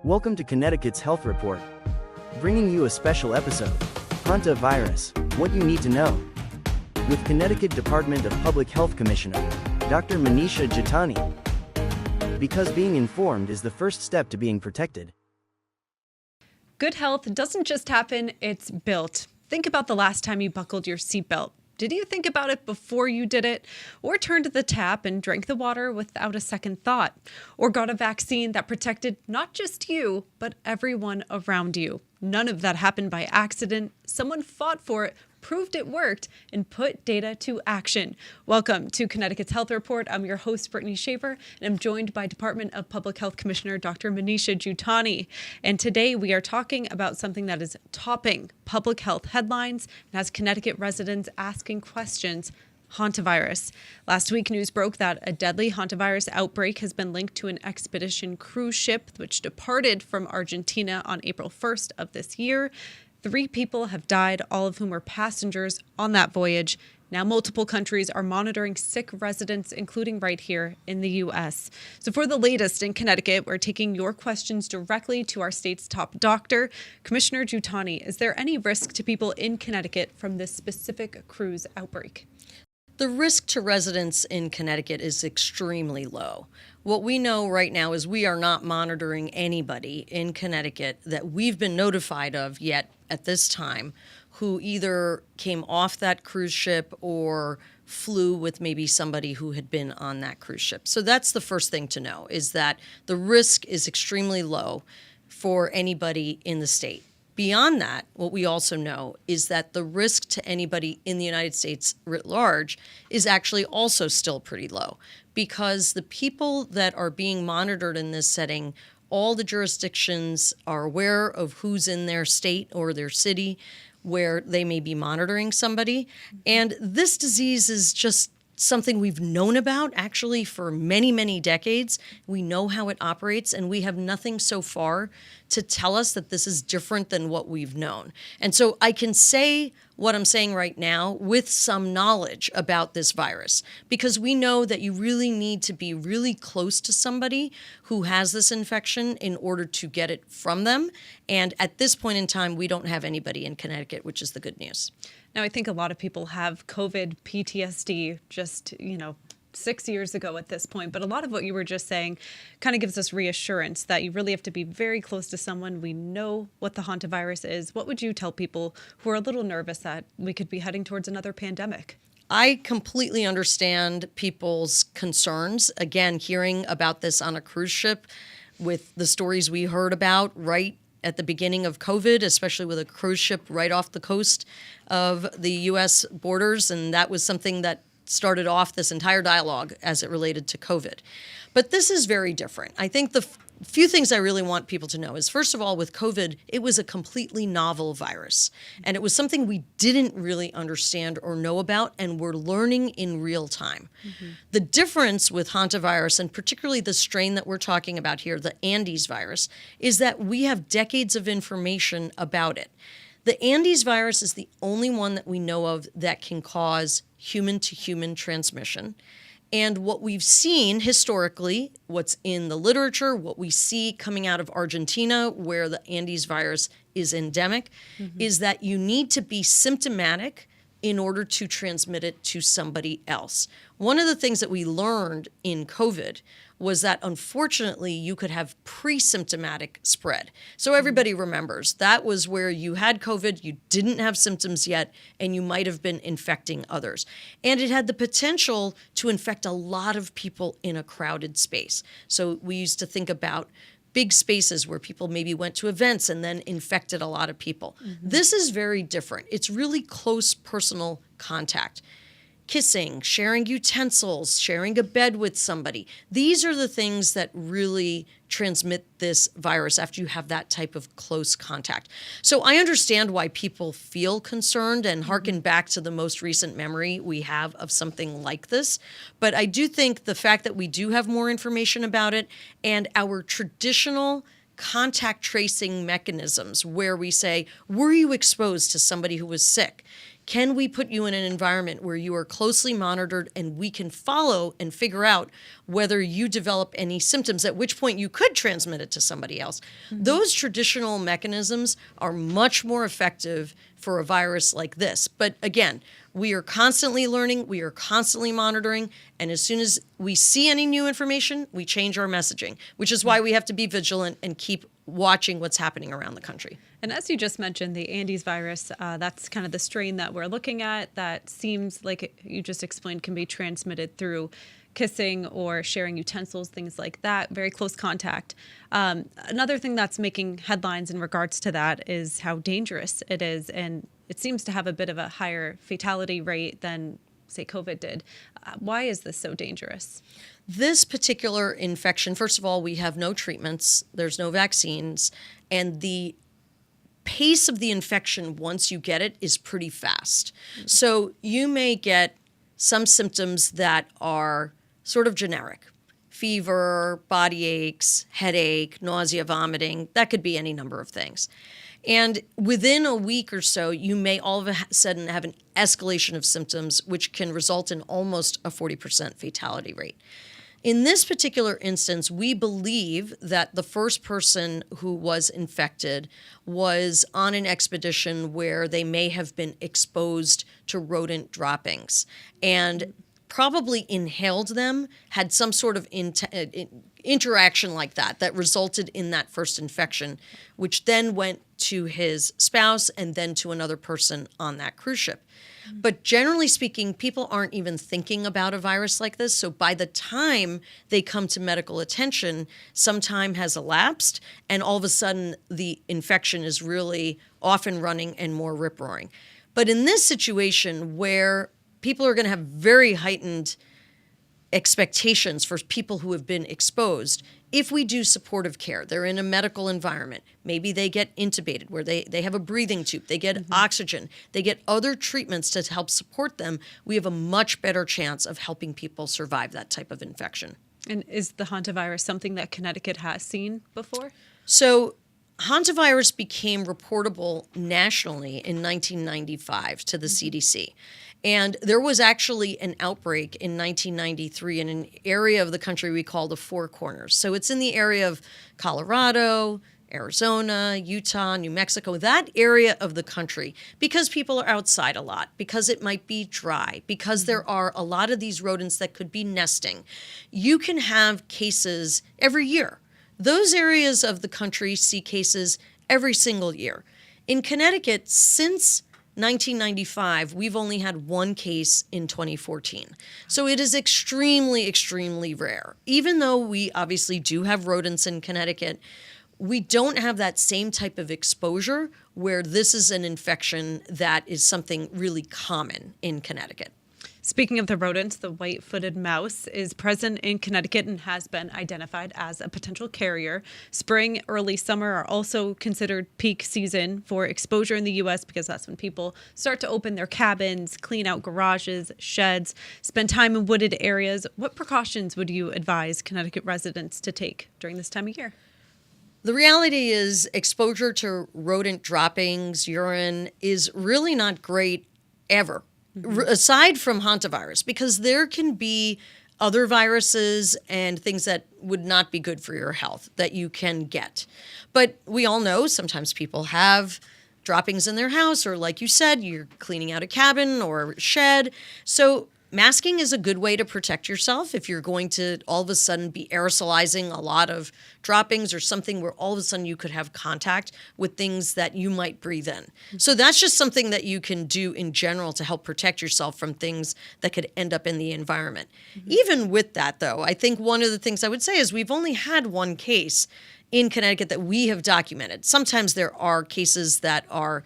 Welcome to Connecticut's Health Report, bringing you a special episode, Hantavirus, What You Need to Know, with Connecticut Department of Public Health Commissioner, Dr. Manisha Jitani. Because being informed is the first step to being protected. Good health doesn't just happen, it's built. Think about the last time you buckled your seatbelt. Did you think about it before you did it? Or turned to the tap and drank the water without a second thought? Or got a vaccine that protected not just you, but everyone around you? None of that happened by accident. Someone fought for it, proved it worked, and put data to action. Welcome to Connecticut's Health Report. I'm your host, Brittany Schaefer, and I'm joined by Department of Public Health Commissioner Dr. Manisha Jitani. And today we are talking about something that is topping public health headlines and has Connecticut residents asking questions: Hantavirus. Last week, news broke that a deadly hantavirus outbreak has been linked to an expedition cruise ship which departed from Argentina on April 1st of this year. 3 people have died, all of whom were passengers on that voyage. Now multiple countries are monitoring sick residents, including right here in the U.S. So for the latest in Connecticut, we're taking your questions directly to our state's top doctor. Commissioner Jitani, is there any risk to people in Connecticut from this specific cruise outbreak? The risk to residents in Connecticut is extremely low. What we know right now is we are not monitoring anybody in Connecticut that we've been notified of yet at this time who either came off that cruise ship or flew with maybe somebody who had been on that cruise ship. So that's the first thing to know, is that the risk is extremely low for anybody in the state. Beyond that, what we also know is that the risk to anybody in the United States writ large is actually also still pretty low, because the people that are being monitored in this setting, all the jurisdictions are aware of who's in their state or their city where they may be monitoring somebody. And this disease is just something we've known about actually for many, many decades. We know how it operates, and we have nothing so far to tell us that this is different than what we've known. And so I can say what I'm saying right now with some knowledge about this virus, because we know that you really need to be really close to somebody who has this infection in order to get it from them. And at this point in time, we don't have anybody in Connecticut, which is the good news. Now, I think a lot of people have COVID PTSD just, 6 years ago at this point. But a lot of what you were just saying kind of gives us reassurance that you really have to be very close to someone. We know what the hantavirus is. What would you tell people who are a little nervous that we could be heading towards another pandemic? I completely understand people's concerns. Again, hearing about this on a cruise ship with the stories we heard about right at the beginning of COVID, especially with a cruise ship right off the coast of the U.S. borders. And that was something that started off this entire dialogue as it related to COVID. But this is very different. I think the few things I really want people to know is, first of all, with COVID, it was a completely novel virus. And it was something we didn't really understand or know about, and we're learning in real time. Mm-hmm. The difference with hantavirus, and particularly the strain that we're talking about here, the Andes virus, is that we have decades of information about it. The Andes virus is the only one that we know of that can cause human-to-human transmission. And what we've seen historically, what's in the literature, what we see coming out of Argentina, where the Andes virus is endemic, is that you need to be symptomatic in order to transmit it to somebody else. One of the things that we learned in COVID was that, unfortunately, you could have pre-symptomatic spread. So everybody remembers that was where you had COVID, you didn't have symptoms yet, and you might have been infecting others. And it had the potential to infect a lot of people in a crowded space. So we used to think about big spaces where people maybe went to events and then infected a lot of people. Mm-hmm. This is very different. It's really close personal contact. Kissing, sharing utensils, sharing a bed with somebody. These are the things that really transmit this virus after you have that type of close contact. So I understand why people feel concerned and hearken back to the most recent memory we have of something like this. But I do think the fact that we do have more information about it, and our traditional contact tracing mechanisms where we say, were you exposed to somebody who was sick? Can we put you in an environment where you are closely monitored and we can follow and figure out whether you develop any symptoms, at which point you could transmit it to somebody else? Those traditional mechanisms are much more effective for a virus like this. But again, we are constantly learning, we are constantly monitoring, and as soon as we see any new information, we change our messaging, which is why we have to be vigilant and keep watching what's happening around the country. And as you just mentioned, the Andes virus, that's kind of the strain that we're looking at that seems like you just explained can be transmitted through kissing or sharing utensils, things like that, very close contact. Another thing that's making headlines in regards to that is how dangerous it is. And it seems to have a bit of a higher fatality rate than, say, COVID did. Why is this so dangerous? This particular infection, first of all, we have no treatments, there's no vaccines, and the pace of the infection once you get it is pretty fast. So you may get some symptoms that are sort of generic. Fever, body aches, headache, nausea, vomiting. That could be any number of things. And within a week or so, you may all of a sudden have an escalation of symptoms, which can result in almost a 40% fatality rate. In this particular instance, we believe that the first person who was infected was on an expedition where they may have been exposed to rodent droppings and probably inhaled them, had some sort of interaction like that resulted in that first infection, which then went to his spouse and then to another person on that cruise ship. But generally speaking, people aren't even thinking about a virus like this. So by the time they come to medical attention, some time has elapsed, and all of a sudden the infection is really off and running and more rip-roaring. But in this situation where people are going to have very heightened expectations for people who have been exposed, if we do supportive care, they're in a medical environment, maybe they get intubated where they have a breathing tube, they get oxygen, they get other treatments to help support them, we have a much better chance of helping people survive that type of infection. And is the hantavirus something that Connecticut has seen before? So hantavirus became reportable nationally in 1995 to the CDC. And there was actually an outbreak in 1993 in an area of the country we call the Four Corners. So it's in the area of Colorado, Arizona, Utah, New Mexico, that area of the country, because people are outside a lot, because it might be dry, because there are a lot of these rodents that could be nesting. You can have cases every year. Those areas of the country see cases every single year. In Connecticut, since 1995, we've only had one case in 2014. So it is extremely, extremely rare. Even though we obviously do have rodents in Connecticut, we don't have that same type of exposure where this is an infection that is something really common in Connecticut. Speaking of the rodents, the white-footed mouse is present in Connecticut and has been identified as a potential carrier. Spring, early summer are also considered peak season for exposure in the U.S. because that's when people start to open their cabins, clean out garages, sheds, spend time in wooded areas. What precautions would you advise Connecticut residents to take during this time of year? The reality is exposure to rodent droppings, urine, is really not great ever. Aside from hantavirus, because there can be other viruses and things that would not be good for your health that you can get. But we all know sometimes people have droppings in their house, or like you said, you're cleaning out a cabin or shed. So masking is a good way to protect yourself if you're going to all of a sudden be aerosolizing a lot of droppings or something where all of a sudden you could have contact with things that you might breathe in. So that's just something that you can do in general to help protect yourself from things that could end up in the environment. Even with that, though, I think one of the things I would say is we've only had one case in Connecticut that we have documented. Sometimes there are cases that are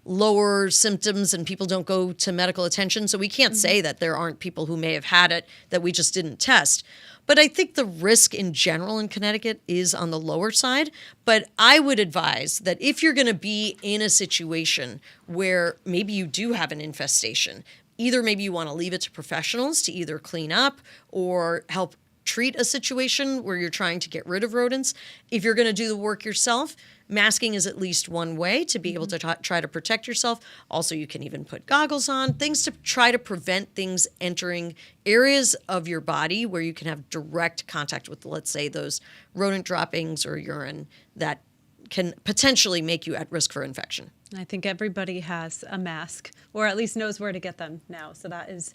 lower symptoms and people don't go to medical attention. So we can't say that there aren't people who may have had it that we just didn't test. But I think the risk in general in Connecticut is on the lower side. But I would advise that if you're going to be in a situation where maybe you do have an infestation, either maybe you want to leave it to professionals to either clean up or help treat a situation where you're trying to get rid of rodents. If you're going to do the work yourself, masking is at least one way to be able to try to protect yourself. Also, you can even put goggles on, things to try to prevent things entering areas of your body where you can have direct contact with, let's say, those rodent droppings or urine that can potentially make you at risk for infection. I think everybody has a mask, or at least knows where to get them now. So that is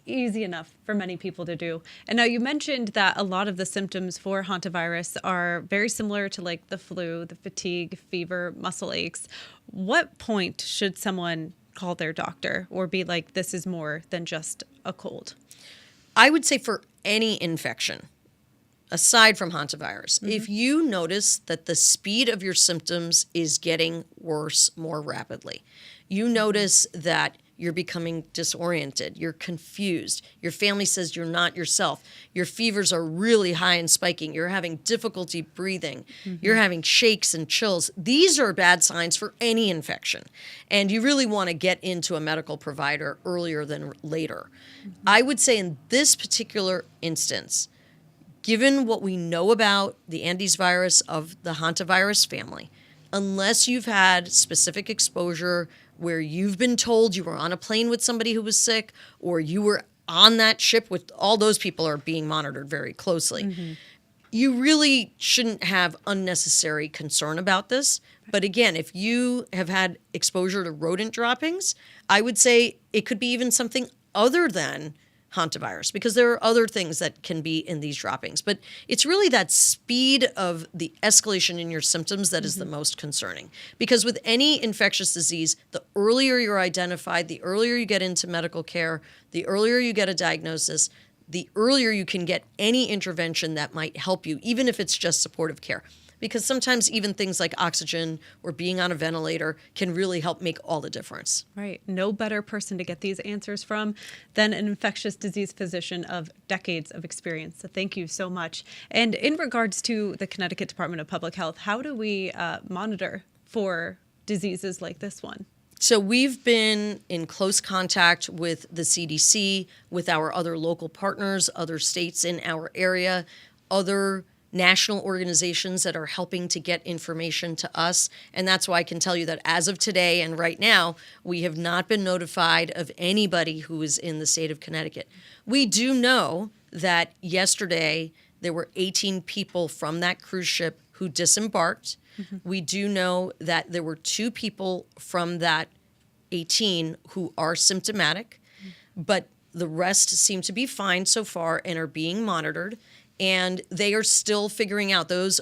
easy enough for many people to do. And now you mentioned that a lot of the symptoms for hantavirus are very similar to like the flu, the fatigue, fever, muscle aches. What point should someone call their doctor or be like, this is more than just a cold? I would say for any infection, aside from hantavirus, if you notice that the speed of your symptoms is getting worse more rapidly, you notice that you're becoming disoriented, you're confused, your family says you're not yourself, your fevers are really high and spiking, you're having difficulty breathing, you're having shakes and chills, these are bad signs for any infection. And you really want to get into a medical provider earlier than later. I would say in this particular instance, given what we know about the Andes virus of the hantavirus family, unless you've had specific exposure where you've been told you were on a plane with somebody who was sick or you were on that ship with all those people are being monitored very closely, you really shouldn't have unnecessary concern about this. But again, if you have had exposure to rodent droppings, I would say it could be even something other than hantavirus, because there are other things that can be in these droppings. But it's really that speed of the escalation in your symptoms that is the most concerning. Because with any infectious disease, the earlier you're identified, the earlier you get into medical care, the earlier you get a diagnosis, the earlier you can get any intervention that might help you, even if it's just supportive care. Because sometimes even things like oxygen or being on a ventilator can really help make all the difference. Right. No better person to get these answers from than an infectious disease physician of decades of experience. So thank you so much. And in regards to the Connecticut Department of Public Health, how do we monitor for diseases like this one? So we've been in close contact with the CDC, with our other local partners, other states in our area, other national organizations that are helping to get information to us. And that's why I can tell you that as of today and right now, we have not been notified of anybody who is in the state of Connecticut. We do know that yesterday there were 18 people from that cruise ship who disembarked. We do know that there were 2 people from that 18 who are symptomatic, but the rest seem to be fine so far and are being monitored. And they are still figuring out, those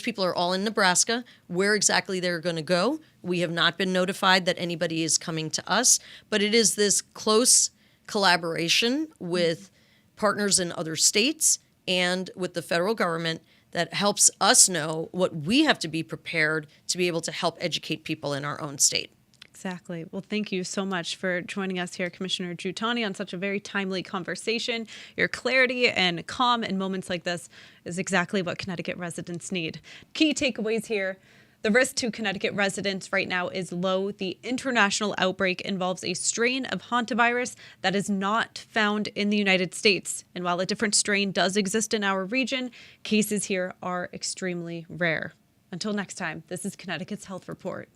people are all in Nebraska, where exactly they're going to go. We have not been notified that anybody is coming to us, but it is this close collaboration with partners in other states and with the federal government that helps us know what we have to be prepared to be able to help educate people in our own state. Exactly. Well, thank you so much for joining us here, Commissioner Giuttani, on such a very timely conversation. Your clarity and calm in moments like this is exactly what Connecticut residents need. Key takeaways here. The risk to Connecticut residents right now is low. The international outbreak involves a strain of hantavirus that is not found in the United States. And while a different strain does exist in our region, cases here are extremely rare. Until next time, this is Connecticut's Health Report.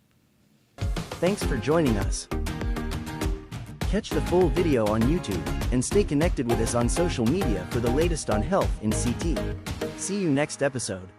Thanks for joining us. Catch the full video on YouTube and stay connected with us on social media for the latest on health in CT. See you next episode.